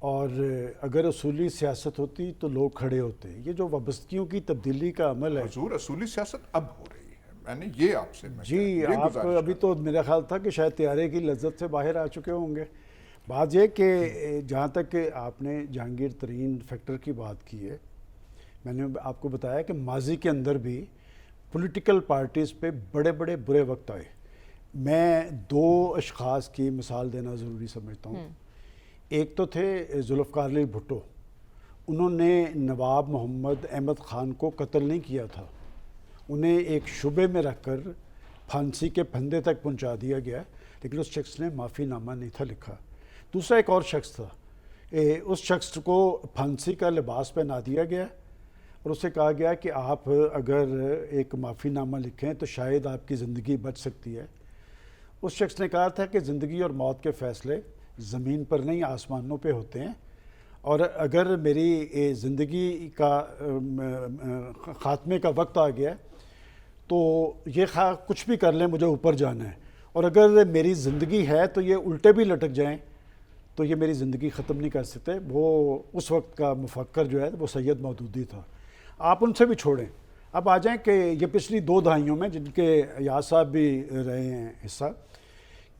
اور اگر اصولی سیاست ہوتی تو لوگ کھڑے ہوتے. یہ جو وابستگیوں کی تبدیلی کا عمل ہے حضور اصولی سیاست اب ہو رہی ہے، میں نے یہ آپ سے جی یہ آپ گزارش ابھی تو میرا خیال تھا کہ شاید طیارے کی لذت سے باہر آ چکے ہوں گے. بات یہ کہ جہاں تک کہ آپ نے جہانگیر ترین فیکٹر کی بات کی ہے، میں نے آپ کو بتایا کہ ماضی کے اندر بھی پولیٹیکل پارٹیز پہ بڑے بڑے برے وقت آئے. میں دو اشخاص کی مثال دینا ضروری سمجھتا ہوں. ایک تو تھے ذوالفقار علی بھٹو. انہوں نے نواب محمد احمد خان کو قتل نہیں کیا تھا، انہیں ایک شبے میں رکھ کر پھانسی کے پھندے تک پہنچا دیا گیا، لیکن اس شخص نے معافی نامہ نہیں تھا لکھا. دوسرا ایک اور شخص تھا، اس شخص کو پھانسی کا لباس پہنا دیا گیا اور اسے کہا گیا کہ آپ اگر ایک معافی نامہ لکھیں تو شاید آپ کی زندگی بچ سکتی ہے. اس شخص نے کہا تھا کہ زندگی اور موت کے فیصلے زمین پر نہیں آسمانوں پہ ہوتے ہیں، اور اگر میری زندگی کا خاتمے کا وقت آ گیا تو یہ کچھ بھی کر لیں مجھے اوپر جانا ہے، اور اگر میری زندگی ہے تو یہ الٹے بھی لٹک جائیں تو یہ میری زندگی ختم نہیں کر سکتے. وہ اس وقت کا مفکر جو ہے وہ سید مودودی تھا. آپ ان سے بھی چھوڑیں، اب آ جائیں کہ یہ پچھلی 2 دہائیوں میں جن کے ایاز صاحب بھی رہے ہیں حصہ،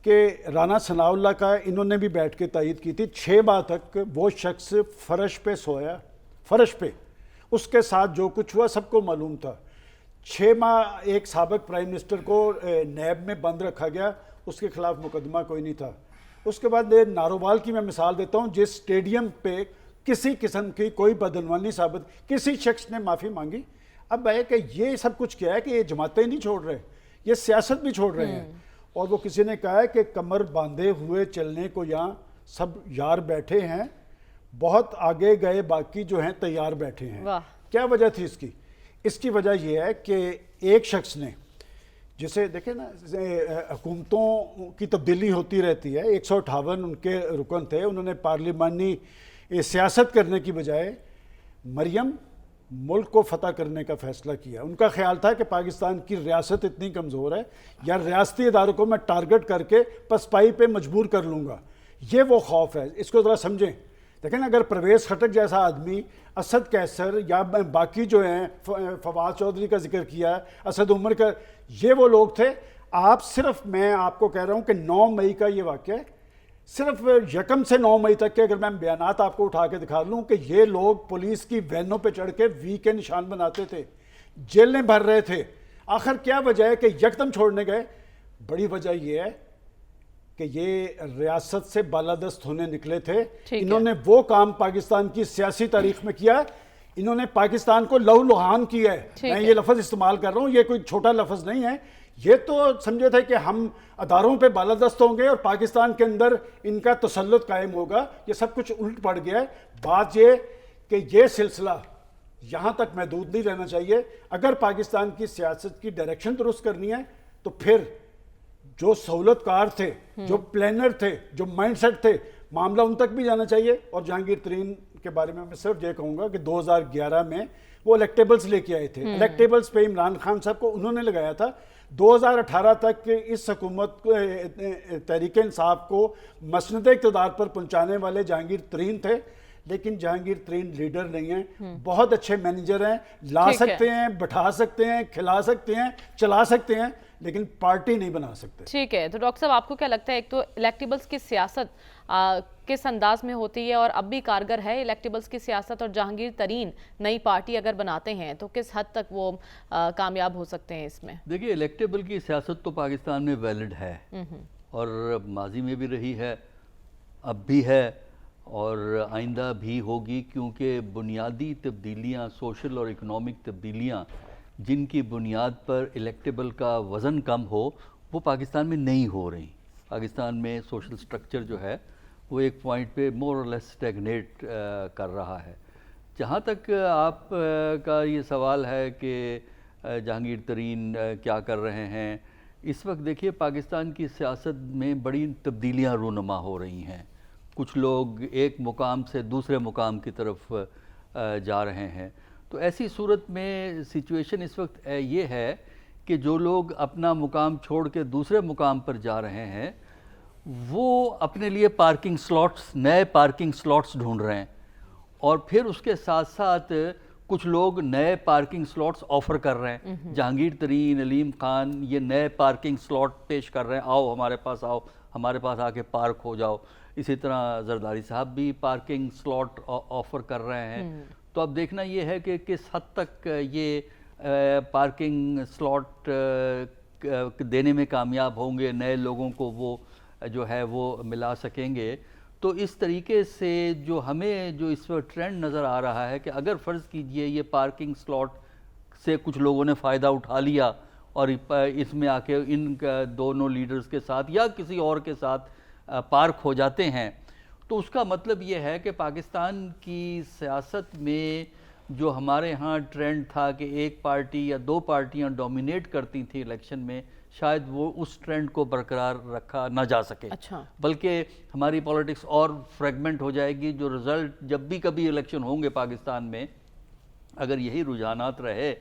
کہ رانا ثناء اللہ کا انہوں نے بھی بیٹھ کے تائید کی تھی. 6 ماہ تک وہ شخص فرش پہ سویا، فرش پہ، اس کے ساتھ جو کچھ ہوا سب کو معلوم تھا. 6 ماہ ایک سابق پرائم منسٹر کو نیب میں بند رکھا گیا، اس کے خلاف مقدمہ کوئی نہیں تھا. اس کے بعد نارووال کی میں مثال دیتا ہوں، جس اسٹیڈیم پہ کسی قسم کی کوئی بدعنوانی ثابت، کسی شخص نے معافی مانگی. اب ہے کہ یہ سب کچھ کیا ہے کہ یہ جماعتیں نہیں چھوڑ رہے، یہ سیاست بھی چھوڑ رہے ہیں. اور وہ کسی نے کہا ہے کہ کمر باندھے ہوئے چلنے کو یہاں سب یار بیٹھے ہیں، بہت آگے گئے باقی جو ہیں تیار بیٹھے ہیں. کیا وجہ تھی اس کی؟ اس کی وجہ یہ ہے کہ ایک شخص نے، جسے دیکھیں نا، حکومتوں کی تبدیلی ہوتی رہتی ہے. 158 ان کے رکن تھے، انہوں نے پارلیمانی سیاست کرنے کی بجائے مریم ملک کو فتح کرنے کا فیصلہ کیا. ان کا خیال تھا کہ پاکستان کی ریاست اتنی کمزور ہے، یا ریاستی اداروں کو میں ٹارگٹ کر کے پسپائی پہ مجبور کر لوں گا. یہ وہ خوف ہے، اس کو ذرا سمجھیں. لیکن اگر پرویز خٹک جیسا آدمی، اسد کیسر یا باقی جو ہیں، فواد چودھری کا ذکر کیا ہے، اسد عمر کا، یہ وہ لوگ تھے. آپ صرف، میں آپ کو کہہ رہا ہوں کہ 9 مئی کا یہ واقعہ ہے، صرف 1 سے 9 مئی تک کے اگر میں بیانات آپ کو اٹھا کے دکھا لوں کہ یہ لوگ پولیس کی وینوں پہ چڑھ کے وی کے نشان بناتے تھے، جیلیں بھر رہے تھے. آخر کیا وجہ ہے کہ یکدم چھوڑنے گئے؟ بڑی وجہ یہ ہے کہ یہ ریاست سے بالادست ہونے نکلے تھے. انہوں نے وہ کام پاکستان کی سیاسی تاریخ میں کیا، انہوں نے پاکستان کو لہو لہان کیا ہے. میں یہ لفظ استعمال کر رہا ہوں، یہ کوئی چھوٹا لفظ نہیں ہے. یہ تو سمجھے تھے کہ ہم اداروں پہ بالادست ہوں گے اور پاکستان کے اندر ان کا تسلط قائم ہوگا. یہ سب کچھ الٹ پڑ گیا ہے. بات یہ کہ یہ سلسلہ یہاں تک محدود نہیں رہنا چاہیے. اگر پاکستان کی سیاست کی ڈائریکشن درست کرنی ہے تو پھر جو سہولت کار تھے، جو پلانر تھے، جو مائنڈ سیٹ تھے، معاملہ ان تک بھی جانا چاہیے. اور جہانگیر ترین کے بارے میں صرف یہ کہوں گا کہ 2011 میں وہ الیکٹیبلز لے کے آئے تھے. الیکٹیبلز پہ عمران خان صاحب کو انہوں نے لگایا تھا. 2018 تک اس حکومت تحریک انصاف کو مسند اقتدار پر پہنچانے والے جہانگیر ترین تھے. لیکن جہانگیر ترین لیڈر نہیں ہیں، بہت اچھے مینیجر ہیں، لا سکتے ہیں، بٹھا سکتے ہیں، کھلا سکتے ہیں، چلا سکتے ہیں، لیکن پارٹی نہیں بنا سکتے. ٹھیک ہے. تو ڈاکٹر صاحب آپ کو کیا لگتا ہے، ایک تو الیکٹیبلز کی سیاست کس انداز میں ہوتی ہے اور اب بھی کارگر ہے الیکٹیبلز کی سیاست، اور جہانگیر ترین نئی پارٹی اگر بناتے ہیں تو کس حد تک وہ کامیاب ہو سکتے ہیں اس میں؟ دیکھیے، الیکٹیبل کی سیاست تو پاکستان میں ویلڈ ہے، اور ماضی میں بھی رہی ہے، اب بھی ہے، اور آئندہ بھی ہوگی. کیونکہ بنیادی تبدیلیاں، سوشل اور اکنامک تبدیلیاں جن کی بنیاد پر الیکٹیبل کا وزن کم ہو، وہ پاکستان میں نہیں ہو رہی. پاکستان میں سوشل سٹرکچر جو ہے وہ ایک پوائنٹ پہ مور اور لیس اسٹیگنیٹ کر رہا ہے. جہاں تک آپ کا یہ سوال ہے کہ جہانگیر ترین کیا کر رہے ہیں، اس وقت دیکھیے پاکستان کی سیاست میں بڑی تبدیلیاں رونما ہو رہی ہیں. کچھ لوگ ایک مقام سے دوسرے مقام کی طرف جا رہے ہیں. تو ایسی صورت میں سچویشن اس وقت یہ ہے کہ جو لوگ اپنا مقام چھوڑ کے دوسرے مقام پر جا رہے ہیں وہ اپنے لیے پارکنگ سلاٹس، نئے پارکنگ سلاٹس ڈھونڈ رہے ہیں، اور پھر اس کے ساتھ ساتھ کچھ لوگ نئے پارکنگ سلاٹس آفر کر رہے ہیں. جہانگیر ترین، علیم خان یہ نئے پارکنگ سلاٹ پیش کر رہے ہیں، آؤ ہمارے پاس، آؤ ہمارے پاس آ کے پارک ہو جاؤ. اسی طرح زرداری صاحب بھی پارکنگ سلاٹ آفر کر رہے ہیں. تو اب دیکھنا یہ ہے کہ کس حد تک یہ پارکنگ سلاٹ دینے میں کامیاب ہوں گے، نئے لوگوں کو وہ جو ہے وہ ملا سکیں گے. تو اس طریقے سے جو ہمیں جو اس وقت ٹرینڈ نظر آ رہا ہے کہ اگر فرض کیجئے یہ پارکنگ سلاٹ سے کچھ لوگوں نے فائدہ اٹھا لیا اور اس میں آ کے ان دونوں لیڈرز کے ساتھ یا کسی اور کے ساتھ پارک ہو جاتے ہیں، تو اس کا مطلب یہ ہے کہ پاکستان کی سیاست میں جو ہمارے ہاں ٹرینڈ تھا کہ ایک پارٹی یا دو پارٹیاں ڈومینیٹ کرتی تھیں الیکشن میں، شاید وہ اس ٹرینڈ کو برقرار رکھا نہ جا سکے. بلکہ ہماری پولیٹکس اور فریگمنٹ ہو جائے گی. جو رزلٹ جب بھی کبھی الیکشن ہوں گے پاکستان میں، اگر یہی رجحانات رہے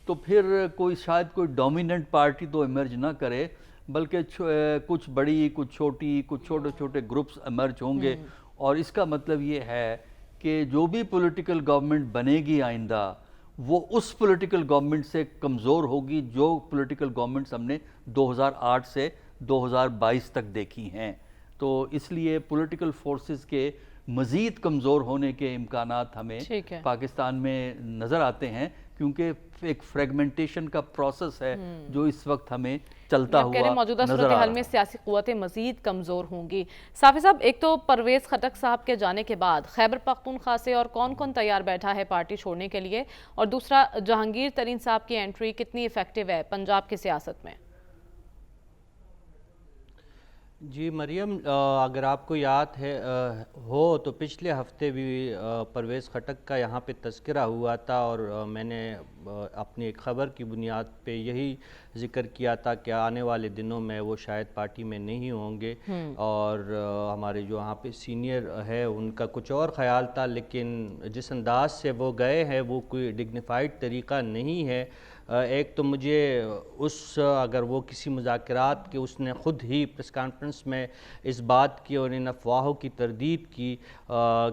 تو پھر شاید کوئی ڈومیننٹ پارٹی تو ایمرج نہ کرے، بلکہ کچھ بڑی، کچھ چھوٹی، کچھ چھوٹے چھوٹے گروپس ایمرج ہوں گے. اور اس کا مطلب یہ ہے کہ جو بھی پولیٹیکل گورنمنٹ بنے گی آئندہ، وہ اس پولیٹیکل گورنمنٹ سے کمزور ہوگی جو پولیٹیکل گورنمنٹس ہم نے 2008 سے 2022 تک دیکھی ہیں. تو اس لیے پولیٹیکل فورسز کے مزید کمزور ہونے کے امکانات ہمیں پاکستان میں نظر آتے ہیں، کیونکہ ایک فریگمنٹیشن کا پروسیس ہے جو اس وقت ہمیں چلتا ہوا موجودہ نظر آ صورتحال رہا میں ہے. سیاسی قوتیں مزید کمزور ہوں گی. صافی صاحب، ایک تو پرویز خٹک صاحب کے جانے کے بعد خیبر پختونخوا سے اور کون کون تیار بیٹھا ہے پارٹی چھوڑنے کے لیے، اور دوسرا جہانگیر ترین صاحب کی انٹری کتنی ایفیکٹو ہے پنجاب کی سیاست میں؟ جی مریم، اگر آپ کو یاد ہے ہو تو پچھلے ہفتے بھی پرویز خٹک کا یہاں پہ تذکرہ ہوا تھا، اور میں نے اپنی ایک خبر کی بنیاد پہ یہی ذکر کیا تھا کہ آنے والے دنوں میں وہ شاید پارٹی میں نہیں ہوں گے. اور ہمارے جو وہاں پہ سینئر ہے ان کا کچھ اور خیال تھا، لیکن جس انداز سے وہ گئے ہیں وہ کوئی ڈگنیفائڈ طریقہ نہیں ہے. ایک تو مجھے اگر وہ کسی مذاکرات کے اس نے خود ہی پریس کانفرنس میں اس بات کی اور ان افواہوں کی تردید کی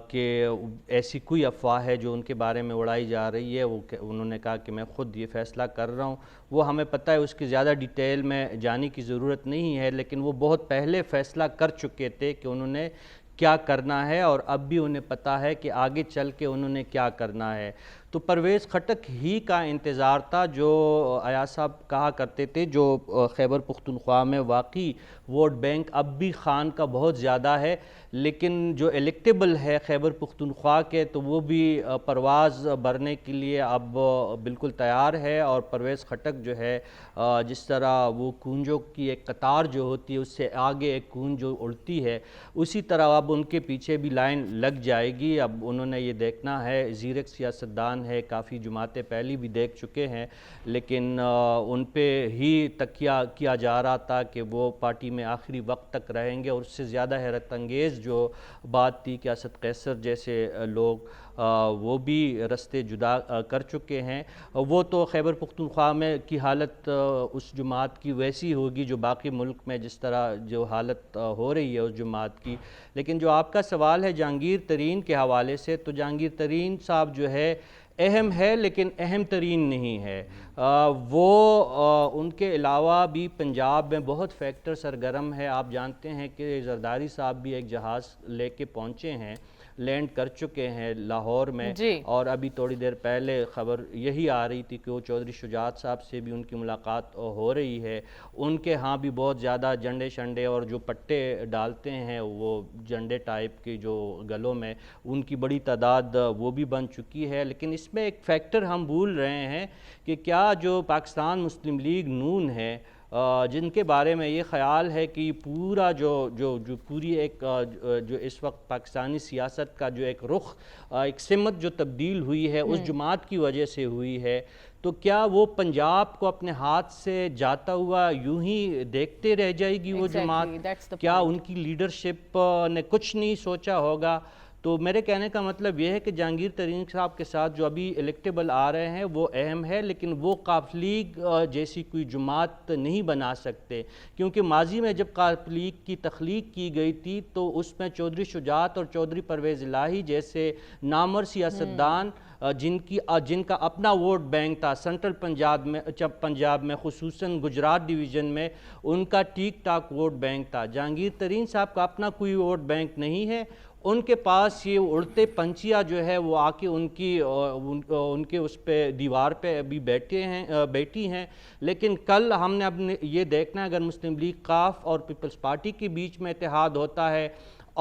کہ ایسی کوئی افواہ ہے جو ان کے بارے میں اڑائی جا رہی ہے، انہوں نے کہا کہ میں خود یہ فیصلہ کر رہا ہوں. وہ ہمیں پتہ ہے، اس کی زیادہ ڈیٹیل میں جانے کی ضرورت نہیں ہے، لیکن وہ بہت پہلے فیصلہ کر چکے تھے کہ انہوں نے کیا کرنا ہے، اور اب بھی انہیں پتہ ہے کہ آگے چل کے انہوں نے کیا کرنا ہے. تو پرویز خٹک ہی کا انتظار تھا، جو ایاز صاحب کہا کرتے تھے جو خیبر پختونخوا میں واقعی ووٹ بینک اب بھی خان کا بہت زیادہ ہے، لیکن جو الیکٹیبل ہے خیبر پختونخوا کے تو وہ بھی پرواز بھرنے کے لیے اب بالکل تیار ہے. اور پرویز خٹک جو ہے، جس طرح وہ کونجوں کی ایک قطار جو ہوتی ہے اس سے آگے ایک کونج جو اڑتی ہے، اسی طرح اب ان کے پیچھے بھی لائن لگ جائے گی. اب انہوں نے یہ دیکھنا ہے، زیرک سیاستدان ہے، کافی جماعتیں پہلی بھی دیکھ چکے ہیں، لیکن ان پہ ہی تکیہ کیا جا رہا تھا کہ وہ پارٹی میں آخری وقت تک رہیں گے. اور اس سے زیادہ حیرت انگیز جو بات تھی کہ اسد قیصر جیسے لوگ وہ بھی رستے جدا کر چکے ہیں. وہ تو خیبر پختونخوا میں کی حالت اس جماعت کی ویسی ہوگی جو باقی ملک میں جس طرح جو حالت ہو رہی ہے اس جماعت کی. لیکن جو آپ کا سوال ہے جہانگیر ترین کے حوالے سے، تو جہانگیر ترین صاحب جو ہے اہم ہے لیکن اہم ترین نہیں ہے. وہ ان کے علاوہ بھی پنجاب میں بہت فیکٹر سرگرم ہے. آپ جانتے ہیں کہ زرداری صاحب بھی ایک جہاز لے کے پہنچے ہیں، لینڈ کر چکے ہیں لاہور میں. اور ابھی تھوڑی دیر پہلے خبر یہی آ رہی تھی کہ وہ چودھری شجاعت صاحب سے بھی ان کی ملاقات ہو رہی ہے. ان کے ہاں بھی بہت زیادہ جھنڈے شنڈے اور جو پٹے ڈالتے ہیں وہ جھنڈے ٹائپ کے جو گلوں میں، ان کی بڑی تعداد وہ بھی بن چکی ہے. لیکن اس میں ایک فیکٹر ہم بھول رہے ہیں کہ کیا جو پاکستان مسلم لیگ نون ہے، جن کے بارے میں یہ خیال ہے کہ پورا جو پوری ایک جو اس وقت پاکستانی سیاست کا جو ایک رخ، ایک سمت جو تبدیل ہوئی ہے اس جماعت کی وجہ سے ہوئی ہے، تو کیا وہ پنجاب کو اپنے ہاتھ سے جاتا ہوا یوں ہی دیکھتے رہ جائے گی وہ جماعت؟ کیا ان کی لیڈرشپ نے کچھ نہیں سوچا ہوگا؟ تو میرے کہنے کا مطلب یہ ہے کہ جہانگیر ترین صاحب کے ساتھ جو ابھی الیکٹیبل آ رہے ہیں وہ اہم ہے، لیکن وہ قاف لیگ جیسی کوئی جماعت نہیں بنا سکتے، کیونکہ ماضی میں جب قاف لیگ کی تخلیق کی گئی تھی تو اس میں چودھری شجاعت اور چودھری پرویز الہی جیسے نامور سیاستدان جن کا اپنا ووٹ بینک تھا سینٹرل پنجاب میں خصوصاً گجرات ڈویژن میں، ان کا ٹھیک ٹاک ووٹ بینک تھا۔ جہانگیر ترین صاحب کا اپنا کوئی ووٹ بینک نہیں ہے، ان کے پاس یہ اڑتے پنچیاں جو ہے وہ آ کے ان کے اس پہ دیوار پہ ابھی بیٹھی ہیں، لیکن کل ہم نے اب یہ دیکھنا ہے اگر مسلم لیگ قاف اور پیپلز پارٹی کے بیچ میں اتحاد ہوتا ہے،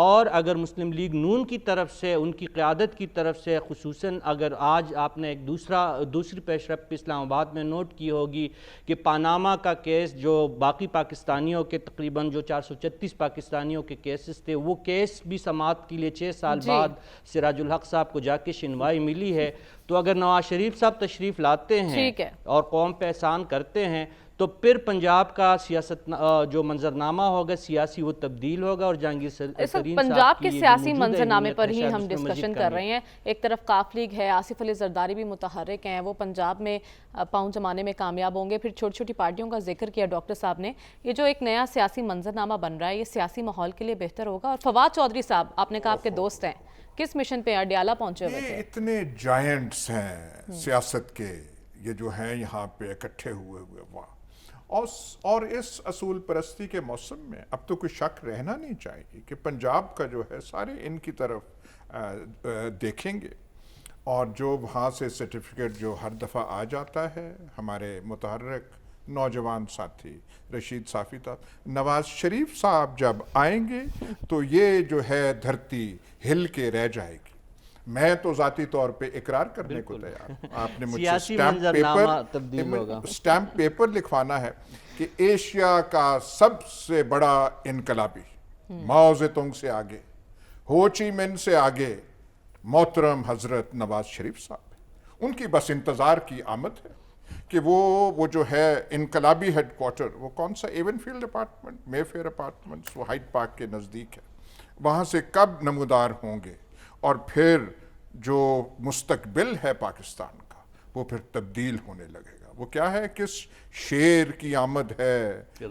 اور اگر مسلم لیگ نون کی طرف سے ان کی قیادت کی طرف سے خصوصاً اگر آج آپ نے ایک دوسری پیش رفت اسلام آباد میں نوٹ کی ہوگی کہ پاناما کا کیس جو باقی پاکستانیوں کے تقریباً جو 436 پاکستانیوں کے کیسز تھے وہ کیس بھی سماعت کے لیے 6 سال بعد سراج الحق صاحب کو جا کے شنوائی ملی ہے، تو اگر نواز شریف صاحب تشریف لاتے ہیں اور قوم پہ احسان کرتے ہیں تو پھر پنجاب کا سیاست جو منظرنامہ ہوگا سیاسی وہ تبدیل ہوگا، اور جہانگیر ترین صاحب پنجاب کے سیاسی منظرنامے پر ہی ہم ڈسکشن کر رہے ہیں۔ ایک طرف قاف لیگ ہے، آصف علی زرداری بھی متحرک ہیں، وہ پنجاب میں پاؤں جمانے میں کامیاب ہوں گے، پھر چھوٹی چھوٹی پارٹیوں کا ذکر کیا ڈاکٹر صاحب نے۔ یہ جو ایک نیا سیاسی منظرنامہ بن رہا ہے یہ سیاسی ماحول کے لیے بہتر ہوگا؟ اور فواد چودھری صاحب آپ نے کہا آپ کے دوست ہیں، کس مشن پہ اڈیالہ پہنچے ہوئے تھے؟ اتنے جائنٹس ہیں سیاست کے، یہ جو ہیں یہاں پہ اکٹھے ہوئے وہاں، اور اس اصول پرستی کے موسم میں اب تو کوئی شک رہنا نہیں چاہیے کہ پنجاب کا جو ہے سارے ان کی طرف دیکھیں گے، اور جو وہاں سے سرٹیفکیٹ جو ہر دفعہ آ جاتا ہے ہمارے متحرک نوجوان ساتھی رشید صافی صاحب، نواز شریف صاحب جب آئیں گے تو یہ جو ہے دھرتی ہل کے رہ جائے گی۔ میں تو ذاتی طور پہ اقرار کرنے کو تیار ہوں، آپ نے مجھ سے سٹیمپ پیپر لکھوانا ہے کہ ایشیا کا سب سے بڑا انقلابی ماؤ زیتونگ سے آگے، ہو چی من سے آگے محترم حضرت نواز شریف صاحب، ان کی بس انتظار کی آمد ہے کہ وہ جو ہے انقلابی ہیڈ کوارٹر، وہ کون سا ایون فیلڈ اپارٹمنٹ، مے فیئر اپارٹمنٹس، وہ ہائیڈ پارک کے نزدیک ہے، وہاں سے کب نمودار ہوں گے، اور پھر جو مستقبل ہے پاکستان کا وہ پھر تبدیل ہونے لگے گا۔ وہ کیا ہے، کس شیر کی آمد ہے کہ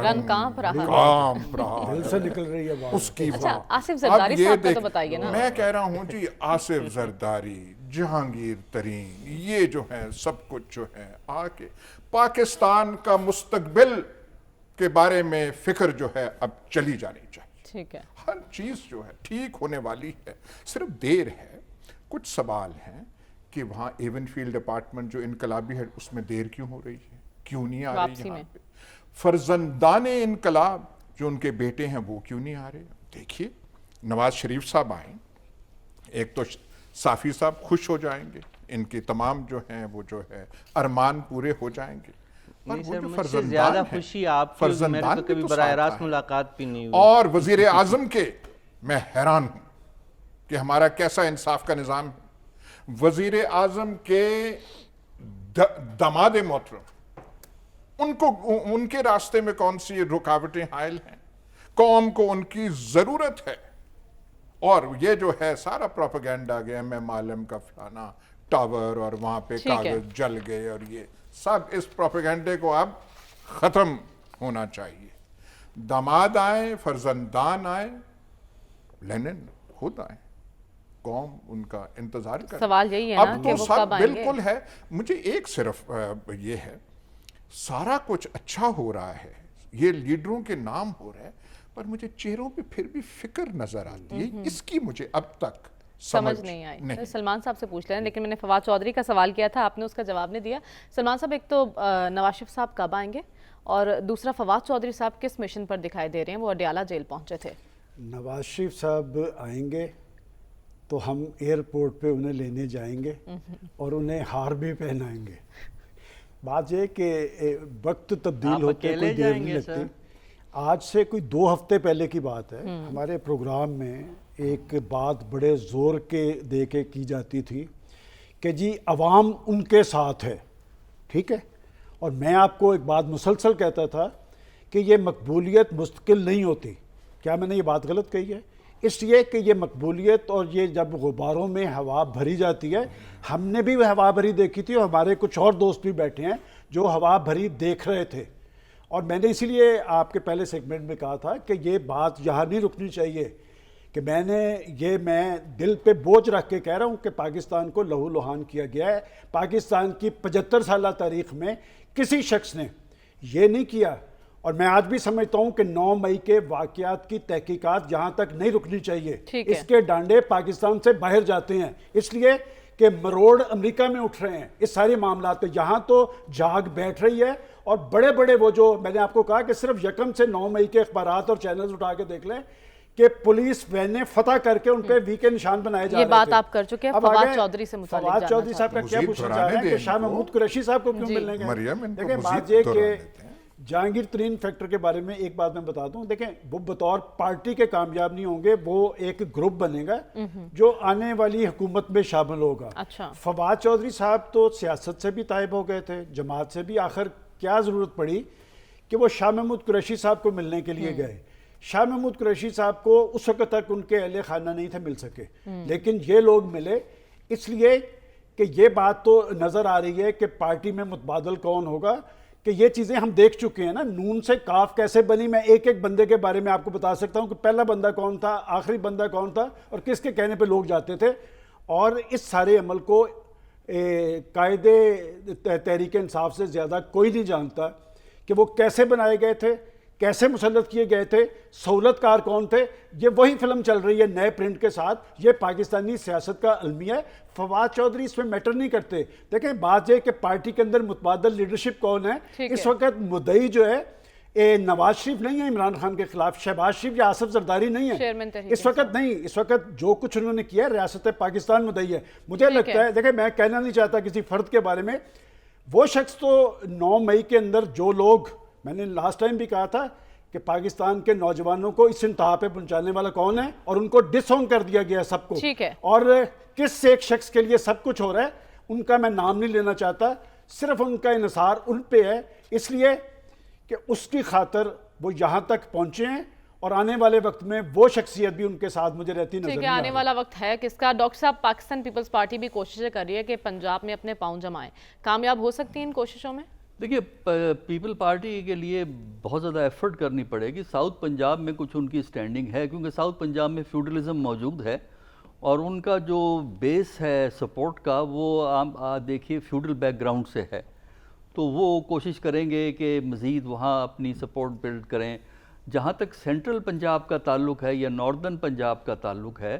رنگ کانپ رہا ہے، دل سے نکل رہی ہے بات۔ اس کی آصف زرداری صاحب کا تو بتائیے نا۔ میں کہہ رہا ہوں جی، آصف زرداری، جہانگیر ترین، یہ جو ہیں سب کچھ جو ہے آ کے پاکستان کا مستقبل کے بارے میں فکر جو ہے اب چلی جانی چاہیے۔ ٹھیک ہے، ہر چیز جو ہے ٹھیک ہونے والی ہے، صرف دیر ہے۔ کچھ سوال ہیں کہ وہاں ایون فیلڈ اپارٹمنٹ جو انقلابی ہے اس میں دیر کیوں ہو رہی ہے، کیوں نہیں آ رہی یہاں پہ؟ فرزندان انقلاب جو ان کے بیٹے ہیں وہ کیوں نہیں آ رہے؟ دیکھیے نواز شریف صاحب آئیں، ایک تو صافی صاحب خوش ہو جائیں گے، ان کے تمام جو ہیں وہ جو ہے ارمان پورے ہو جائیں گے، نہیں سر، مجھ سے زیادہ خوشی آپ کی، میرے تو کبھی براہ راست ملاقات بھی نہیں ہوئی۔ اور وزیر اعظم کے میں حیران ہوں کہ ہمارا کیسا انصاف کا نظام ہے۔ وزیر اعظم کے داماد محترم، ان کے راستے میں کون سی رکاوٹیں حائل ہیں؟ قوم کو ان کی ضرورت ہے، اور یہ جو ہے سارا پروپیگنڈا گیا، میں معلم کا فلانا ٹاور اور وہاں پہ کاغذ جل گئے، اور یہ سب اس پروپیگنڈے کو اب ختم ہونا چاہیے۔ داماد آئیں، فرزندان آئیں، لینن خود آئیں، قوم ان کا انتظار کرے۔ سوال یہی ہے نا اب کہ تو وہ سب کب آئیں گے؟ بالکل ہے۔ مجھے ایک صرف یہ ہے، سارا کچھ اچھا ہو رہا ہے، یہ لیڈروں کے نام ہو رہے ہیں، پر مجھے چہروں پہ پھر بھی فکر نظر آتی ہے، اس کی مجھے اب تک سمجھ نہیں آئی۔ سلمان صاحب سے پوچھ لیں، لیکن میں نے فواد چودھری کا سوال کیا تھا، آپ نے اس کا جواب نہیں دیا۔ سلمان صاحب، ایک تو نواز شریف صاحب کب آئیں گے، اور دوسرا فواد چودھری صاحب کس مشن پر دکھائی دے رہے ہیں؟ وہ اڈیالہ جیل پہنچے تھے۔ نواز شریف صاحب آئیں گے تو ہم ایئرپورٹ پہ انہیں لینے جائیں گے اور انہیں ہار بھی پہنائیں گے۔ بات یہ کہ وقت تبدیل ہوتے کوئی دیر نہیں لگتی۔ آج سے کوئی 2 ہفتے پہلے کی بات ہے، ہمارے پروگرام میں ایک بات بڑے زور کے دے کے کی جاتی تھی کہ جی عوام ان کے ساتھ ہے، ٹھیک ہے، اور میں آپ کو ایک بات مسلسل کہتا تھا کہ یہ مقبولیت مستقل نہیں ہوتی۔ کیا میں نے یہ بات غلط کہی ہے؟ اس لیے کہ یہ مقبولیت اور یہ جب غباروں میں ہوا بھری جاتی ہے، ہم نے بھی ہوا بھری دیکھی تھی اور ہمارے کچھ اور دوست بھی بیٹھے ہیں جو ہوا بھری دیکھ رہے تھے، اور میں نے اسی لیے آپ کے پہلے سیگمنٹ میں کہا تھا کہ یہ بات یہاں نہیں رکنی چاہیے کہ میں دل پہ بوجھ رکھ کے کہہ رہا ہوں کہ پاکستان کو لہو لہان کیا گیا ہے۔ پاکستان کی 75 سالہ تاریخ میں کسی شخص نے یہ نہیں کیا، اور میں آج بھی سمجھتا ہوں کہ 9 مئی کے واقعات کی تحقیقات یہاں تک نہیں رکنی چاہیے۔ اس کے ڈانڈے پاکستان سے باہر جاتے ہیں، اس لیے کہ مروڑ امریکہ میں اٹھ رہے ہیں اس سارے معاملات پہ۔ یہاں تو جاگ بیٹھ رہی ہے، اور بڑے بڑے وہ جو میں نے آپ کو کہا کہ صرف 1 سے 9 مئی کے اخبارات اور چینلز اٹھا کے دیکھ لیں کہ پولیس وینیں فتح کر کے ان پہ وی کے نشان بنائے جا رہے تھے۔ یہ بات آپ کر چکے ہیں۔ فواد چودھری سے متعلق فواد چودھری صاحب کا کیا پوچھنا چاہ رہے ہیں کہ شاہ محمود قریشی صاحب کو کیوں ملنے گئے؟ مریم ان کو دیکھیں مزید بات یہ کہ دہرانے دیتے ہیں۔ جہانگیر ترین فیکٹر کے بارے میں ایک بات میں بتا دوں، دیکھیں وہ بطور پارٹی کے کامیاب نہیں ہوں گے، وہ ایک گروپ بنے گا جو آنے والی حکومت میں شامل ہوگا۔ اچھا، فواد چودھری صاحب تو سیاست سے بھی طائب ہو گئے تھے، جماعت سے بھی، آخر کیا ضرورت پڑی کہ وہ شاہ محمود قریشی صاحب کو ملنے کے لیے گئے؟ شاہ محمود قریشی صاحب کو اس وقت تک ان کے اہل خانہ نہیں تھے مل سکے، لیکن یہ لوگ ملے، اس لیے کہ یہ بات تو نظر آ رہی ہے کہ پارٹی میں متبادل کون ہوگا، کہ یہ چیزیں ہم دیکھ چکے ہیں نا، نون سے کاف کیسے بنی۔ میں ایک ایک بندے کے بارے میں آپ کو بتا سکتا ہوں کہ پہلا بندہ کون تھا، آخری بندہ کون تھا، اور کس کے کہنے پہ لوگ جاتے تھے، اور اس سارے عمل کو قائد تحریک انصاف سے زیادہ کوئی نہیں جانتا کہ وہ کیسے بنائے گئے تھے، کیسے مسلط کیے گئے تھے، سہولت کار کون تھے۔ یہ وہی فلم چل رہی ہے نئے پرنٹ کے ساتھ، یہ پاکستانی سیاست کا المیہ ہے۔ فواد چودھری اس میں میٹر نہیں کرتے۔ دیکھیں بات یہ کہ پارٹی کے اندر متبادل لیڈرشپ کون ہے، اس وقت مدعی جو ہے نواز شریف نہیں ہے عمران خان کے خلاف، شہباز شریف یا آصف زرداری نہیں ہے اس وقت، نہیں، اس وقت جو کچھ انہوں نے کیا ریاست پاکستان مدعی ہے۔ مجھے لگتا ہے، دیکھیں میں کہنا نہیں چاہتا کسی فرد کے بارے میں، وہ شخص تو 9 مئی کے اندر جو لوگ، میں نے لاسٹ ٹائم بھی کہا تھا کہ پاکستان کے نوجوانوں کو اس انتہا پہ پہنچانے والا کون ہے، اور ان کو ڈس آن کر دیا گیا سب کو، اور کس ایک شخص کے لیے سب کچھ ہو رہا ہے، ان کا میں نام نہیں لینا چاہتا، صرف ان کا انحصار ان پہ ہے، اس لیے کہ اس کی خاطر وہ یہاں تک پہنچے ہیں، اور آنے والے وقت میں وہ شخصیت بھی ان کے ساتھ مجھے رہتی نظر نہیں آنے والا وقت ہے کس کا؟ ڈاکٹر صاحب، پاکستان پیپلز پارٹی بھی کوششیں کر رہی ہے کہ پنجاب میں اپنے پاؤں جمائیں، کامیاب ہو سکتی ہیں ان کوششوں میں؟ دیکھیے پیپل پارٹی کے لیے بہت زیادہ ایفرٹ کرنی پڑے گی۔ ساؤتھ پنجاب میں کچھ ان کی سٹینڈنگ ہے، کیونکہ ساؤتھ پنجاب میں فیوڈلزم موجود ہے، اور ان کا جو بیس ہے سپورٹ کا وہ آپ دیکھیے فیوڈل بیک گراؤنڈ سے ہے، تو وہ کوشش کریں گے کہ مزید وہاں اپنی سپورٹ بلڈ کریں۔ جہاں تک سینٹرل پنجاب کا تعلق ہے یا ناردرن پنجاب کا تعلق ہے،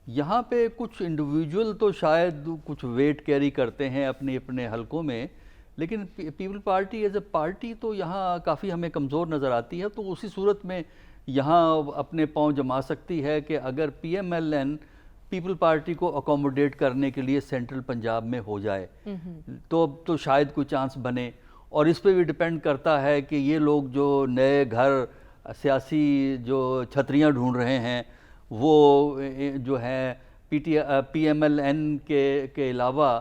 یہاں پہ کچھ انڈیویجول تو شاید کچھ ویٹ کیری کرتے ہیں اپنے اپنے حلقوں میں، لیکن people party as a party تو یہاں کافی ہمیں کمزور نظر آتی ہے، تو اسی صورت میں یہاں اپنے پاؤں جما سکتی ہے کہ اگر P M L N People's Party کو اکوموڈیٹ کرنے کے لیے سینٹرل پنجاب میں ہو جائے تو شاید کوئی چانس بنے، اور اس پہ بھی ڈیپینڈ کرتا ہے کہ یہ لوگ جو نئے گھر سیاسی جو چھتریاں ڈھونڈ رہے ہیں وہ جو ہے پی ایم ایل این کے علاوہ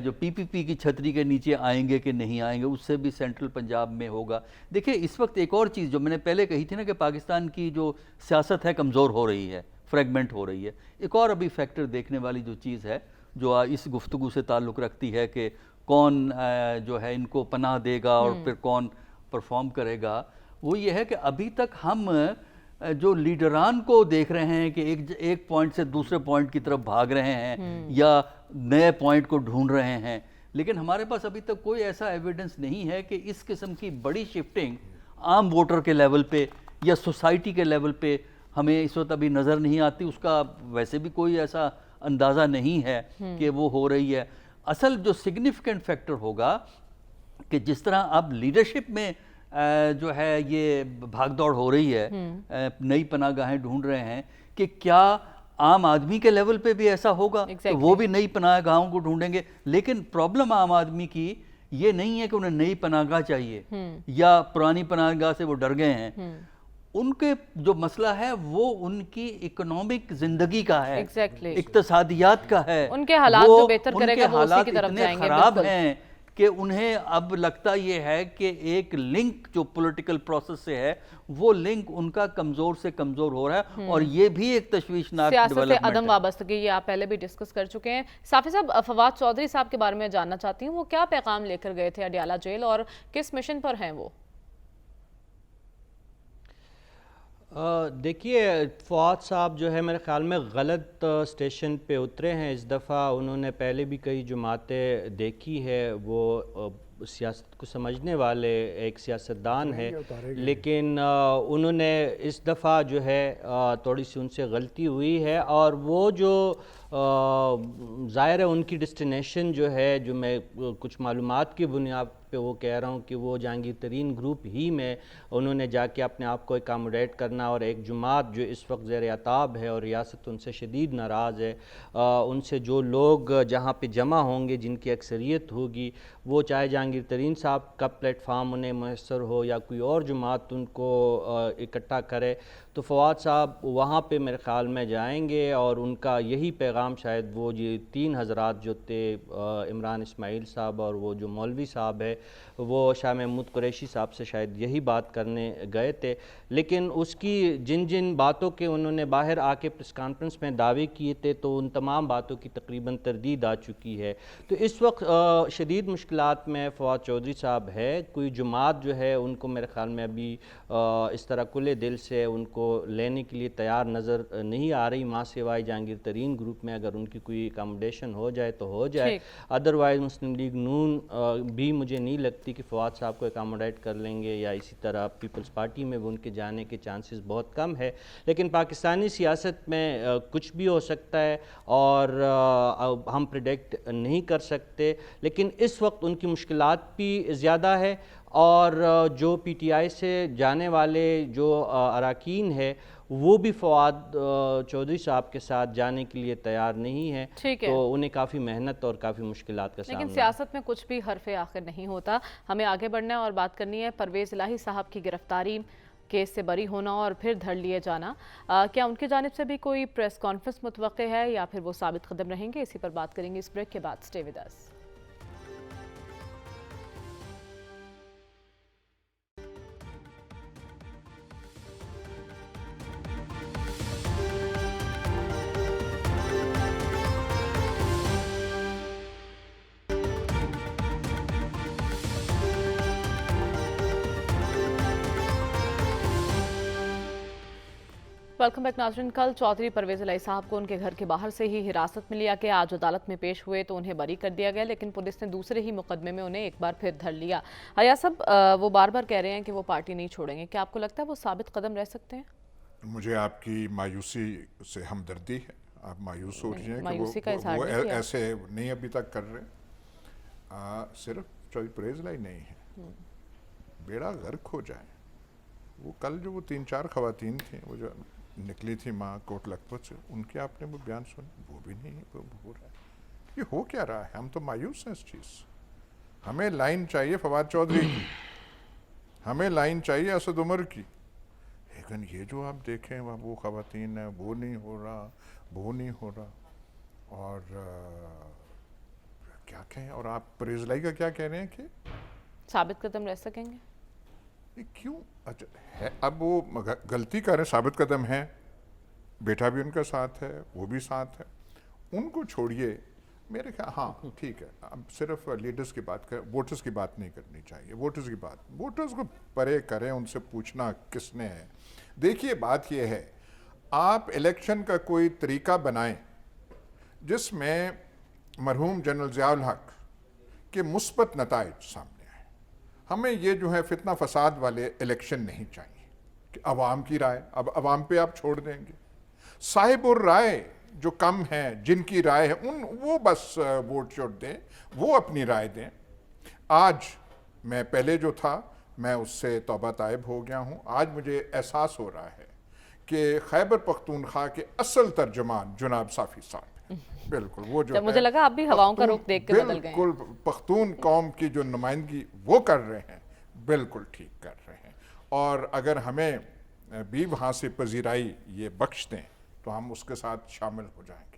جو پی پی پی کی چھتری کے نیچے آئیں گے کہ نہیں آئیں گے، اس سے بھی سینٹرل پنجاب میں ہوگا۔ دیکھیں اس وقت ایک اور چیز جو میں نے پہلے کہی تھی نا کہ پاکستان کی جو سیاست ہے کمزور ہو رہی ہے، فریگمنٹ ہو رہی ہے، ایک اور ابھی فیکٹر دیکھنے والی جو چیز ہے جو اس گفتگو سے تعلق رکھتی ہے کہ کون جو ہے ان کو پناہ دے گا اور پھر کون پرفارم کرے گا، وہ یہ ہے کہ ابھی تک ہم جو لیڈران کو دیکھ رہے ہیں کہ ایک پوائنٹ سے دوسرے پوائنٹ کی طرف بھاگ رہے ہیں یا نئے پوائنٹ کو ڈھونڈ رہے ہیں، لیکن ہمارے پاس ابھی تک کوئی ایسا ایویڈنس نہیں ہے کہ اس قسم کی بڑی شفٹنگ عام ووٹر کے لیول پہ یا سوسائٹی کے لیول پہ ہمیں اس وقت ابھی نظر نہیں آتی۔ اس کا ویسے بھی کوئی ایسا اندازہ نہیں ہے کہ وہ ہو رہی ہے۔ اصل جو سگنیفیکنٹ فیکٹر ہوگا کہ جس طرح اب لیڈرشپ میں جو ہے یہ بھاگ دوڑ ہو رہی ہے، نئی پناہ گاہیں ڈھونڈ رہے ہیں، کہ کیا عام آدمی کے لیول پہ بھی ایسا ہوگا کہ وہ بھی نئی پناہ گاہوں کو ڈھونڈیں گے؟ لیکن پرابلم عام آدمی کی یہ نہیں ہے کہ انہیں نئی پناہ گاہ چاہیے یا پرانی پناہ گاہ سے وہ ڈر گئے ہیں، ان کے جو مسئلہ ہے وہ ان کی اکنامک زندگی کا ہے، اقتصادیات کا ہے، ان کے حالات جو بہتر کرے گا وہ اسی کی طرف جائیں گے۔ خراب ہیں کہ انہیں اب لگتا یہ ہے کہ ایک لنک جو پولیٹیکل پروسیس سے ہے وہ لنک ان کا کمزور سے کمزور ہو رہا ہے، اور یہ بھی ایک تشویشناک سیاست سے ڈیولپمنٹ عدم ہے۔ وابستگی یہ آپ پہلے بھی ڈسکس کر چکے ہیں۔ صافی صاحب، فواد چودھری صاحب کے بارے میں جاننا چاہتی ہوں، وہ کیا پیغام لے کر گئے تھے اڈیالہ جیل اور کس مشن پر ہیں وہ؟ دیکھیے، فواد صاحب جو ہے میرے خیال میں غلط اسٹیشن پہ اترے ہیں اس دفعہ۔ انہوں نے پہلے بھی کئی جماعتیں دیکھی ہے، وہ سیاست کو سمجھنے والے ایک سیاستدان ہے، لیکن انہوں نے اس دفعہ جو ہے تھوڑی سی ان سے غلطی ہوئی ہے، اور وہ جو ظاہر ہے ان کی ڈسٹینیشن جو ہے، جو میں کچھ معلومات کی بنیاد پہ وہ کہہ رہا ہوں کہ وہ جہانگیر ترین گروپ ہی میں انہوں نے جا کے اپنے آپ کو اکاموڈیٹ کرنا، اور ایک جماعت جو اس وقت زیر عتاب ہے اور ریاست ان سے شدید ناراض ہے، ان سے جو لوگ جہاں پہ جمع ہوں گے، جن کی اکثریت ہوگی، وہ چاہے جہانگیر ترین صاحب کا پلیٹ فارم انہیں میسر ہو یا کوئی اور جماعت ان کو اکٹھا کرے، تو فواد صاحب وہاں پہ میرے خیال میں جائیں گے، اور ان کا یہی پیغام شاید وہ یہ تین حضرات جو تھے، عمران اسماعیل صاحب اور وہ جو مولوی صاحب ہے، وہ شاہ محمود قریشی صاحب سے شاید یہی بات کرنے گئے تھے، لیکن اس کی جن جن باتوں کے انہوں نے باہر آ کے پریس کانفرنس میں دعوے کیے تھے، تو ان تمام باتوں کی تقریباً تردید آ چکی ہے۔ تو اس وقت شدید مشکلات میں فواد چودھری صاحب ہے۔ کوئی جماعت جو ہے ان کو میرے خیال میں ابھی اس طرح کھلے دل سے ان کو لینے کے لیے تیار نظر نہیں آ رہی، ماں سوائے جہانگیر ترین گروپ میں اگر ان کی کوئی اکاموڈیشن ہو جائے تو ہو جائے، ادروائز مسلم لیگ نون بھی مجھے نہیں لگتی کہ فواد صاحب کو اکاموڈیٹ کر لیں گے، یا اسی طرح پیپلز پارٹی میں بھی ان کے جانے کے چانسز بہت کم ہے۔ لیکن پاکستانی سیاست میں کچھ بھی ہو سکتا ہے، اور ہم پریڈکٹ نہیں کر سکتے، لیکن اس وقت ان کی مشکلات بھی زیادہ ہے، اور جو پی ٹی آئی سے جانے والے جو اراکین ہے وہ بھی فواد چودھری صاحب کے ساتھ جانے کے لیے تیار نہیں ہے، تو انہیں کافی محنت اور کافی مشکلات کا سامنا ہے۔ لیکن سیاست میں کچھ بھی حرف آخر نہیں ہوتا۔ ہمیں آگے بڑھنا ہے اور بات کرنی ہے پرویز الہی صاحب کی گرفتاری، کیس سے بری ہونا اور پھر دھر لیے جانا۔ کیا ان کی جانب سے بھی کوئی پریس کانفرنس متوقع ہے یا پھر وہ ثابت قدم رہیں گے؟ اسی پر بات کریں گے اس بریک کے بعد۔ Stay with us. Welcome back ناظرین۔ کل چودھری پرویز الہی صاحب کو ان کے گھر کے باہر سے ہی حراست میں لیا گیا۔ آج عدالت میں پیش ہوئے تو انہیں بری کر دیا گیا، لیکن پولیس نے دوسرے ہی مقدمے میں انہیں ایک بار پھر دھر لیا۔ حیا صاحب، وہ بار بار کہہ رہے ہیں کہ وہ پارٹی نہیں چھوڑیں گے، کیا آپ کو لگتا ہے وہ ثابت قدم رہ سکتے ہیں؟ مجھے آپ کی مایوسی سے ہمدردی ہے، آپ مایوس ہو رہی ہیں مایوسی کا کہ اظہار وہ نہیں کیا۔ ایسے نہیں ابھی تک کر رہے۔ صرف چودھری پرویز الہی نہیں ہے، بیڑا غرق ہو جائے۔ وہ کل جو وہ 3-4 خواتین تھیں، وہ جو نکلی تھی ماں کوٹ لکھپت سے، ان کے آپ نے وہ بیان سنے، وہ بھی نہیں ہو رہا ہے۔ یہ ہو کیا رہا ہے؟ ہم تو مایوس ہیں اس چیز سے۔ ہمیں لائن چاہیے فواد چودھری کی، ہمیں لائن چاہیے اسد عمر کی، لیکن یہ جو آپ دیکھیں وہ خواتین ہیں، وہ نہیں ہو رہا، وہ نہیں ہو رہا، اور کیا کہیں۔ اور آپ پرویز الہی کا کیا کہہ رہے ہیں کہ ثابت قدم رہ سکیں گے؟ یہ کیوں؟ اچھا ہے، اب وہ غلطی کر رہے ہیں، ثابت قدم ہیں، بیٹا بھی ان کا ساتھ ہے، وہ بھی ساتھ ہے، ان کو چھوڑیے۔ میرے خیال ہاں ٹھیک ہے، اب صرف لیڈرز کی بات کر، ووٹرز کی بات نہیں کرنی چاہیے۔ ووٹرز کی بات، ووٹرز کو پرے کریں، ان سے پوچھنا کس نے ہے۔ دیکھیے بات یہ ہے، آپ الیکشن کا کوئی طریقہ بنائیں جس میں مرحوم جنرل ضیاء الحق کے مثبت نتائج سامنے۔ ہمیں یہ جو ہے فتنہ فساد والے الیکشن نہیں چاہیے کہ عوام کی رائے، اب عوام پہ آپ چھوڑ دیں گے۔ صاحب الرائے جو کم ہیں، جن کی رائے ہے، وہ بس ووٹ شوٹ دیں، وہ اپنی رائے دیں۔ آج میں پہلے جو تھا میں اس سے توبہ طائب ہو گیا ہوں۔ آج مجھے احساس ہو رہا ہے کہ خیبر پختونخوا کے اصل ترجمان جناب صافی صاحب، بالکل وہ جو مجھے لگا آپ بھی ہواؤں کا رخ دیکھ کے بدل گئے ہیں۔ بالکل پختون قوم کی جو نمائندگی وہ کر رہے ہیں، بالکل ٹھیک کر رہے ہیں، اور اگر ہمیں بھی وہاں سے پذیرائی یہ بخش دیں تو ہم اس کے ساتھ شامل ہو جائیں گے۔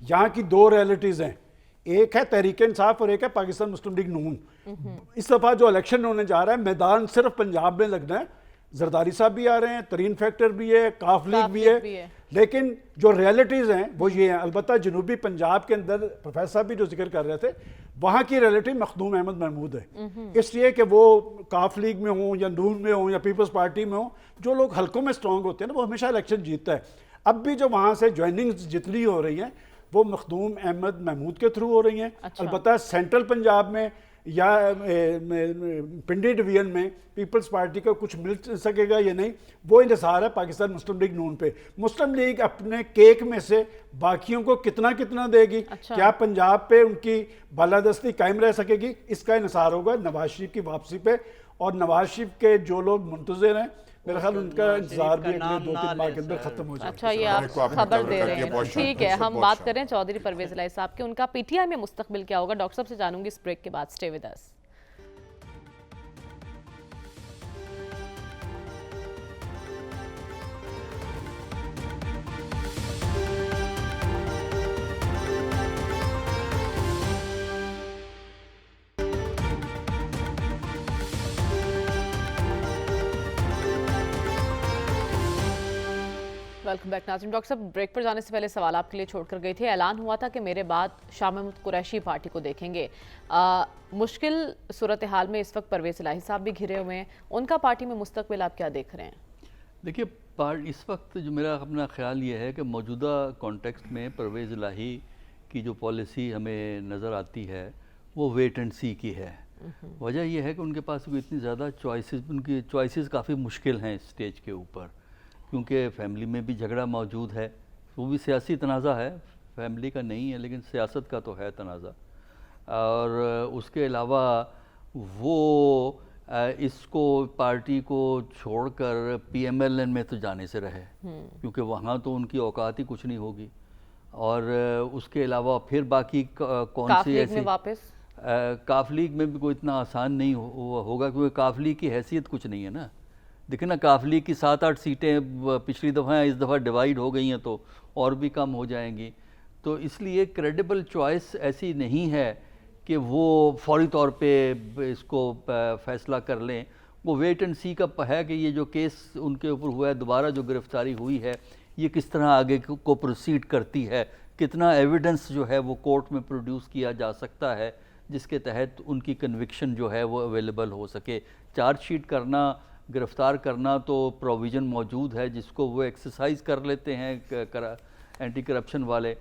یہاں کی دو ریئلٹیز ہیں, ایک ہے تحریک انصاف اور ایک ہے پاکستان مسلم لیگ نون. اس دفعہ جو الیکشن ہونے جا رہا ہے میدان صرف پنجاب میں لگنا ہے. زرداری صاحب بھی آ رہے ہیں, ترین فیکٹر بھی ہے, کاف لیگ بھی ہے, لیکن جو ریئلٹیز ہیں وہ یہ ہیں. البتہ جنوبی پنجاب کے اندر پروفیسر صاحب بھی جو ذکر کر رہے تھے, وہاں کی ریئلٹی مخدوم احمد محمود ہے, اس لیے کہ وہ کاف لیگ میں ہوں یا نون میں ہوں یا پیپلز پارٹی میں ہوں, جو لوگ حلقوں میں سٹرونگ ہوتے ہیں نا وہ ہمیشہ الیکشن جیتتا ہے. اب بھی جو وہاں سے جوائننگز جتنی ہو رہی ہیں وہ مخدوم احمد محمود کے تھرو ہو رہی ہیں. البتہ سینٹرل پنجاب میں یا پنڈی ڈویژن میں پیپلز پارٹی کا کچھ مل سکے گا یا نہیں, وہ انحصار ہے پاکستان مسلم لیگ نون پہ. مسلم لیگ اپنے کیک میں سے باقیوں کو کتنا دے گی, کیا پنجاب پہ ان کی بالادستی قائم رہ سکے گی, اس کا انحصار ہوگا نواز شریف کی واپسی پہ. اور نواز شریف کے جو لوگ منتظر ہیں میرے خیال ان کا انتظار بھی اگلے 2-3 ماہ کے اندر ختم ہو جائے. اچھا, یہ آپ خبر دے رہے ہیں, ٹھیک ہے. ہم بات کریں چودھری پرویز الہی صاحب کے, ان کا پی ٹی آئی میں مستقبل کیا ہوگا, ڈاکٹر صاحب سے جانوں گی اس بریک کے بعد. Stay with us. Welcome back ناظرین. ڈاکٹر صاحب, بریک پر جانے سے پہلے سوال آپ کے لیے چھوڑ کر گئی تھی. اعلان ہوا تھا کہ میرے بعد شاہ محمود قریشی پارٹی کو دیکھیں گے. مشکل صورتحال میں اس وقت پرویز الہی صاحب بھی گھرے ہوئے ہیں, ان کا پارٹی میں مستقبل آپ کیا دیکھ رہے ہیں؟ دیکھیے, اس وقت جو میرا اپنا خیال یہ ہے کہ موجودہ کانٹیکسٹ میں پرویز الہی کی جو پالیسی ہمیں نظر آتی ہے وہ ویٹ اینڈ سی کی ہے. وجہ یہ ہے کہ ان کے پاس کوئی اتنی زیادہ چوائسز, ان کی چوائسز کافی مشکل ہیں اسٹیج کے اوپر, کیونکہ فیملی میں بھی جھگڑا موجود ہے. وہ بھی سیاسی تنازع ہے, فیملی کا نہیں ہے لیکن سیاست کا تو ہے تنازع. اور اس کے علاوہ وہ اس کو پارٹی کو چھوڑ کر پی ایم ایل این میں تو جانے سے رہے, کیونکہ وہاں تو ان کی اوقات ہی کچھ نہیں ہوگی. اور اس کے علاوہ پھر باقی کون سی ایسی واپس کاف لیگ میں بھی کوئی اتنا آسان نہیں ہوگا, کیونکہ کاف لیگ کی حیثیت کچھ نہیں ہے نا. دیکھیں نا, کاف لیگ کی 7-8 سیٹیں پچھلی دفعہ اس دفعہ ڈیوائیڈ ہو گئی ہیں تو اور بھی کم ہو جائیں گی. تو اس لیے کریڈیبل چوائس ایسی نہیں ہے کہ وہ فوری طور پہ اس کو فیصلہ کر لیں. وہ ویٹ اینڈ سی کا ہے کہ یہ جو کیس ان کے اوپر ہوا ہے, دوبارہ جو گرفتاری ہوئی ہے, یہ کس طرح آگے کو پروسیڈ کرتی ہے, کتنا ایویڈنس جو ہے وہ کورٹ میں پروڈیوس کیا جا سکتا ہے جس کے تحت ان کی کنوکشن جو ہے وہ اویلیبل ہو سکے. چارج شیٹ کرنا, گرفتار کرنا تو پروویژن موجود ہے جس کو وہ ایکسرسائز کر لیتے ہیں اینٹی کرپشن والے,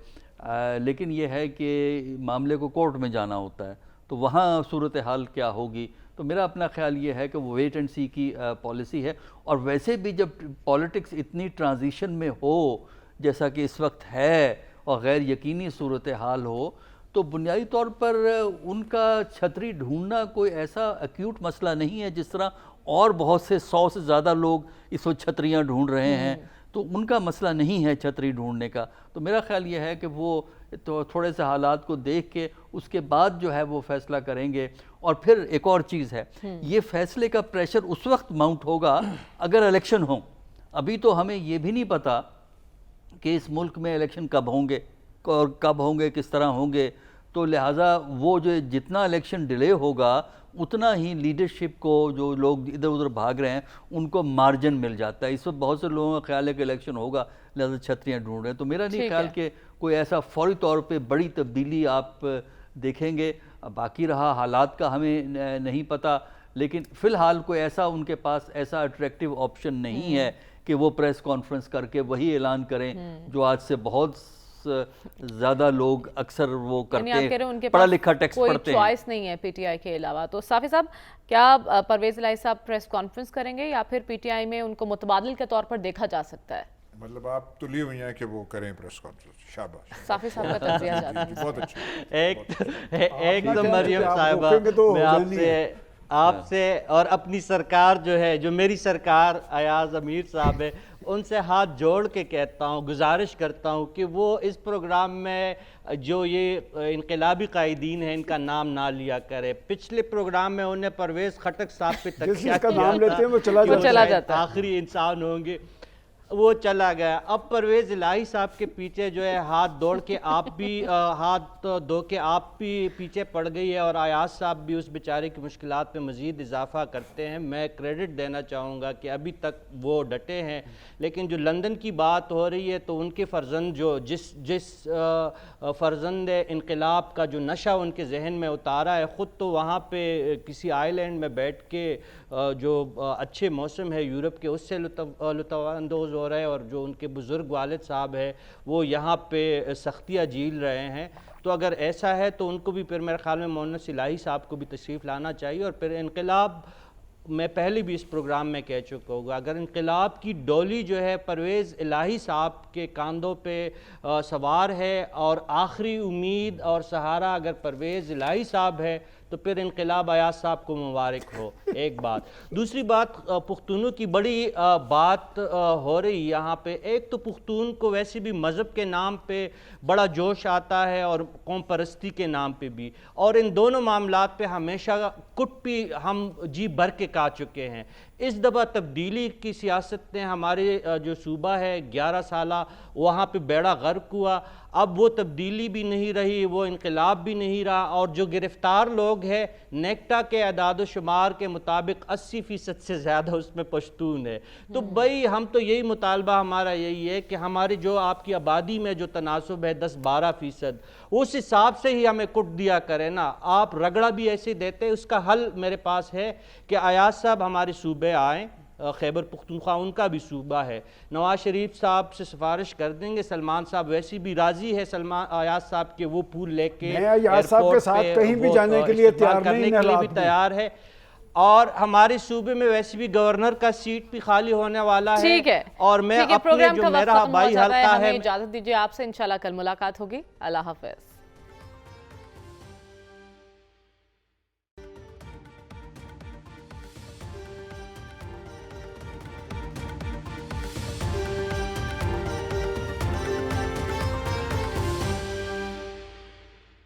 لیکن یہ ہے کہ معاملے کو کورٹ میں جانا ہوتا ہے تو وہاں صورتحال کیا ہوگی. تو میرا اپنا خیال یہ ہے کہ وہ ویٹ اینڈ سی کی پالیسی ہے. اور ویسے بھی جب پالیٹکس اتنی ٹرانزیشن میں ہو جیسا کہ اس وقت ہے اور غیر یقینی صورتحال ہو, تو بنیادی طور پر ان کا چھتری ڈھونڈنا کوئی ایسا ایکیوٹ مسئلہ نہیں ہے جس طرح اور بہت سے 100 سے زیادہ لوگ اس وقت چھتریاں ڈھونڈ رہے ہیں. تو ان کا مسئلہ نہیں ہے چھتری ڈھونڈنے کا. تو میرا خیال یہ ہے کہ وہ تھوڑے سے حالات کو دیکھ کے اس کے بعد جو ہے وہ فیصلہ کریں گے. اور پھر ایک اور چیز ہے, یہ فیصلے کا پریشر اس وقت ماؤنٹ ہوگا اگر الیکشن ہوں. ابھی تو ہمیں یہ بھی نہیں پتا کہ اس ملک میں الیکشن کب ہوں گے اور کب ہوں گے, کس طرح ہوں گے. تو لہٰذا وہ جو جتنا الیکشن ڈیلے ہوگا اتنا ہی لیڈرشپ کو, جو لوگ ادھر ادھر بھاگ رہے ہیں, ان کو مارجن مل جاتا ہے. اس وقت بہت سے لوگوں کا خیال ہے کہ الیکشن ہوگا لہٰذا چھتریاں ڈھونڈ رہے ہیں. تو میرا نہیں خیال کہ کوئی ایسا فوری طور پہ بڑی تبدیلی آپ دیکھیں گے. باقی رہا حالات کا ہمیں نہیں پتہ, لیکن فی الحال کوئی ایسا ان کے پاس ایسا اٹریکٹیو آپشن نہیں ہے کہ وہ پریس کانفرنس کر کے وہی اعلان کریں جو آج سے بہت زیادہ لوگ اکثر وہ کرتے ہیں, پڑھا لکھا ٹیکسٹ پڑھتے ہیں. کوئی چوائس نہیں ہے پی ٹی آئی کے علاوہ. تو صافی صاحب, کیا پرویز الہی صاحب پریس کانفرنس کریں گے یا پھر پی ٹی آئی میں ان کو متبادل کے طور پر دیکھا جا سکتا ہے؟ مطلب آپ تلی ہوئی ہیں کہ وہ کریں پریس کانفرنس. شاباش, صافی صاحب کا تجزیہ جاتا ہے. بہت اچھا. ایک تو مریم صاحبہ, میں آپ سے اور اپنی سرکار جو ہے, جو میری سرکار ایاز امیر صاحب ہے, ان سے ہاتھ جوڑ کے کہتا ہوں, گزارش کرتا ہوں کہ وہ اس پروگرام میں جو یہ انقلابی قائدین ہیں ان کا نام نہ لیا کرے. پچھلے پروگرام میں انہیں پرویز خٹک صاحب پہ تکیہ کیا تھا, نام لیتے ہیں وہ چلا جاتا ہے, آخری انسان ہوں گے. وہ چلا گیا. اب پرویز الہی صاحب کے پیچھے جو ہے ہاتھ دوڑ کے آپ بھی ہاتھ دھو کے آپ بھی پیچھے پڑ گئی ہے اور ایاز صاحب بھی اس بیچارے کی مشکلات میں مزید اضافہ کرتے ہیں. میں کریڈٹ دینا چاہوں گا کہ ابھی تک وہ ڈٹے ہیں, لیکن جو لندن کی بات ہو رہی ہے تو ان کے فرزند جو جس فرزند انقلاب کا جو نشہ ان کے ذہن میں اتارا ہے, خود تو وہاں پہ کسی آئی لینڈ میں بیٹھ کے جو اچھے موسم ہے یورپ کے اس سے لطف اندوز ہو رہے ہیں, اور جو ان کے بزرگ والد صاحب ہے وہ یہاں پہ سختیاں جھیل رہے ہیں. تو اگر ایسا ہے تو ان کو بھی پھر میرے خیال میں مونس الہی صاحب کو بھی تشریف لانا چاہیے. اور پھر انقلاب, میں پہلے بھی اس پروگرام میں کہہ چکا ہوگا, اگر انقلاب کی ڈولی جو ہے پرویز الہی صاحب کے کاندھوں پہ سوار ہے اور آخری امید اور سہارا اگر پرویز الہی صاحب ہے تو پھر انقلاب ایاز صاحب کو مبارک ہو. ایک بات. دوسری بات, پختونوں کی بڑی بات ہو رہی یہاں پہ. ایک تو پختون کو ویسے بھی مذہب کے نام پہ بڑا جوش آتا ہے اور قوم پرستی کے نام پہ بھی, اور ان دونوں معاملات پہ ہمیشہ کٹ بھی ہم جی بھر کے کہا چکے ہیں. اس دفعہ تبدیلی کی سیاست نے ہمارے جو صوبہ ہے 11 سالہ وہاں پہ بیڑا غرق ہوا. اب وہ تبدیلی بھی نہیں رہی, وہ انقلاب بھی نہیں رہا, اور جو گرفتار لوگ ہیں نیکٹا کے اعداد و شمار کے مطابق 80% سے زیادہ اس میں پشتون ہے. تو بھئی ہم تو یہی مطالبہ ہمارا یہی ہے کہ ہماری جو آپ کی آبادی میں جو تناسب ہے 10-12%, اس حساب سے ہی ہمیں کٹ دیا کرے نا. آپ رگڑا بھی ایسے دیتے, اس کا حل میرے پاس ہے کہ ایاز صاحب ہمارے صوبے آئیں. خیبر پختونخوا ان کا بھی صوبہ ہے. نواز شریف صاحب سے سفارش کر دیں گے, سلمان صاحب ویسی بھی راضی ہے ایاز صاحب کے وہ پھول لے کے میں ایاز صاحب کے ساتھ کہیں بھی جانے کے لیے تیار نہیں, کرنے کے لیے بھی تیار ہے. اور ہمارے صوبے میں ویسے بھی گورنر کا سیٹ بھی خالی ہونے والا ہے. ٹھیک ہے, اور میں اپنے جو میرا بائی حلقہ ہے, اجازت دیجیے آپ سے, انشاءاللہ کل ملاقات ہوگی. اللہ حافظ.